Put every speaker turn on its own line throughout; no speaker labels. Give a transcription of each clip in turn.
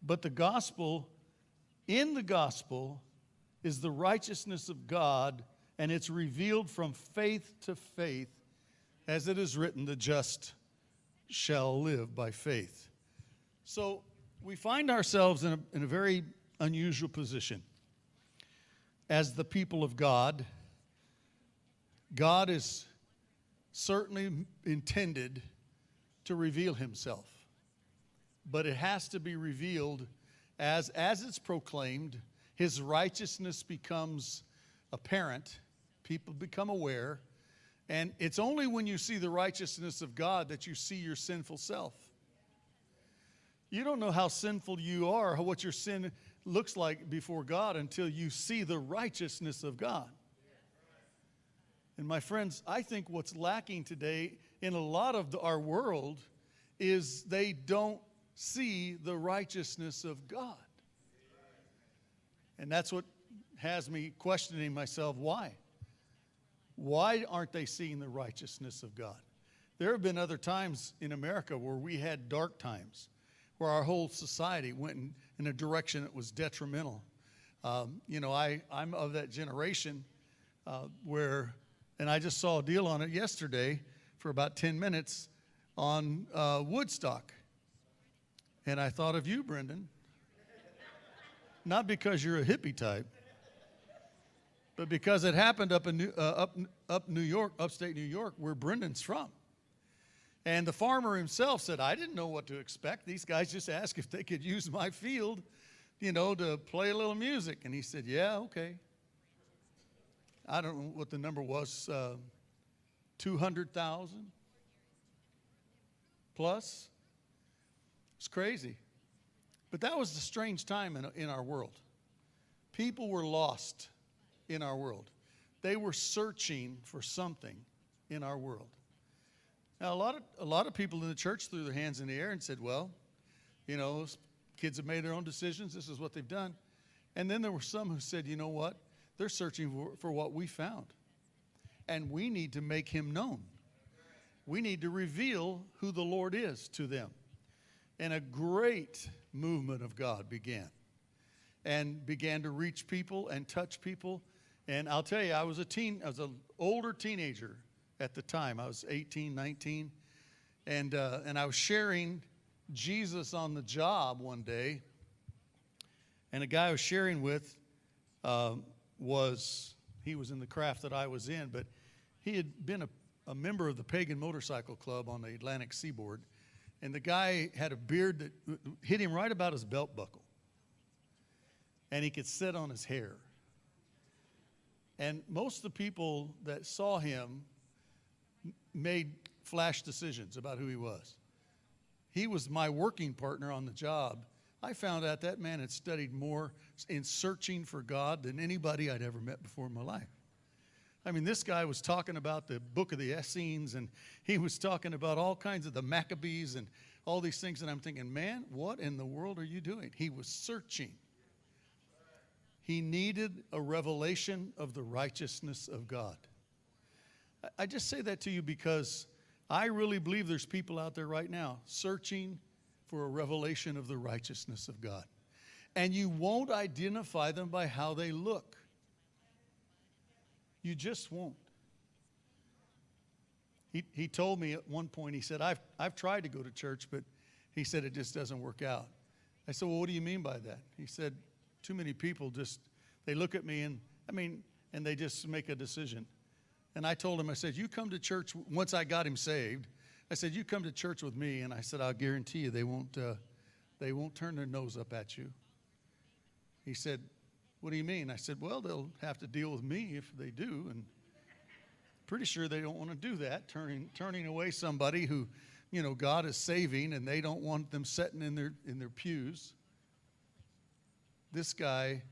But the gospel, in the gospel, is the righteousness of God, and it's revealed from faith to faith, as it is written, the just shall live by faith. So we find ourselves in a very unusual position. As the people of God, God is certainly intended to reveal himself. But it has to be revealed as it's proclaimed. His righteousness becomes apparent. People become aware. And it's only when you see the righteousness of God that you see your sinful self. You don't know how sinful you are, what your sin looks like before God until you see the righteousness of God. And my friends, I think what's lacking today in a lot of our world is they don't see the righteousness of God. And that's what has me questioning myself, why? Why aren't they seeing the righteousness of God? There have been other times in America where we had dark times, where our whole society went in a direction that was detrimental. I'm of that generation where, and I just saw a deal on it yesterday for about 10 minutes on Woodstock. And I thought of you, Brendan. Not because you're a hippie type, but because it happened up in New York, upstate New York, where Brendan's from. And the farmer himself said, I didn't know what to expect. These guys just asked if they could use my field, to play a little music. And he said, yeah, okay. I don't know what the number was, 200,000 plus. It's crazy. But that was a strange time in our world. People were lost in our world. They were searching for something in our world. Now, a lot of people in the church threw their hands in the air and said, well, kids have made their own decisions. This is what they've done. And then there were some who said, you know what? They're searching for what we found. And we need to make him known. We need to reveal who the Lord is to them. And a great movement of God began to reach people and touch people. And I'll tell you, I was an older teenager at the time. I was 18, 19. And I was sharing Jesus on the job one day. And a guy I was sharing with he was in the craft that I was in, but he had been a member of the Pagan Motorcycle Club on the Atlantic Seaboard. And the guy had a beard that hit him right about his belt buckle. And he could sit on his hair. And most of the people that saw him made flash decisions about who he was. He was my working partner on the job. I found out that man had studied more in searching for God than anybody I'd ever met before in my life. I mean, this guy was talking about the book of the Essenes, and he was talking about all kinds of the Maccabees and all these things, and I'm thinking, man, what in the world are you doing? He was searching. He needed a revelation of the righteousness of God. I just say that to you because I really believe there's people out there right now searching for a revelation of the righteousness of God. And you won't identify them by how they look. You just won't. He told me at one point, he said, I've tried to go to church, but he said it just doesn't work out. I said, well, what do you mean by that? He said, too many people they look at me and they just make a decision. And I told him, I said, you come to church, once I got him saved, I said, you come to church with me, and I said, I'll guarantee you they won't turn their nose up at you. He said, what do you mean? I said, well, they'll have to deal with me if they do, and pretty sure they don't want to do that, turning away somebody who, God is saving, and they don't want them sitting in their pews. This guy,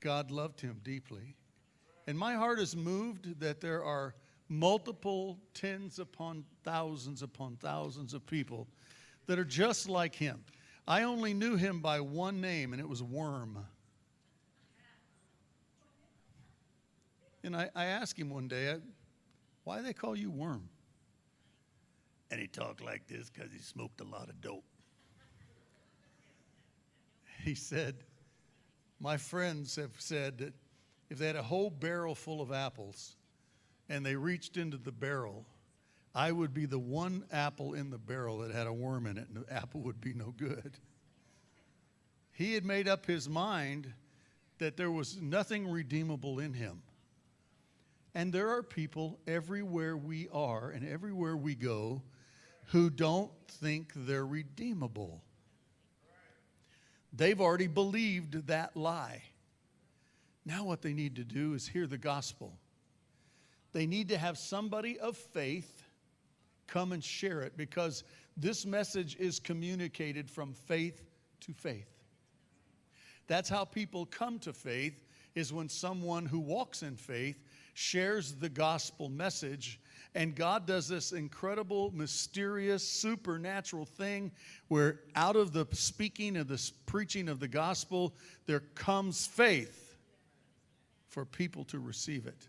God loved him deeply. And my heart is moved that there are multiple tens upon thousands of people that are just like him. I only knew him by one name, and it was Worm. And I asked him one day, why do they call you Worm? And he talked like this because he smoked a lot of dope. he said, my friends have said that if they had a whole barrel full of apples and they reached into the barrel, I would be the one apple in the barrel that had a worm in it, and the apple would be no good. He had made up his mind that there was nothing redeemable in him. And there are people everywhere we are and everywhere we go who don't think they're redeemable. They've already believed that lie. Now what they need to do is hear the gospel. They need to have somebody of faith come and share it, because this message is communicated from faith to faith. That's how people come to faith, is when someone who walks in faith shares the gospel message. And God does this incredible, mysterious, supernatural thing where out of the speaking of the preaching of the gospel, there comes faith for people to receive it.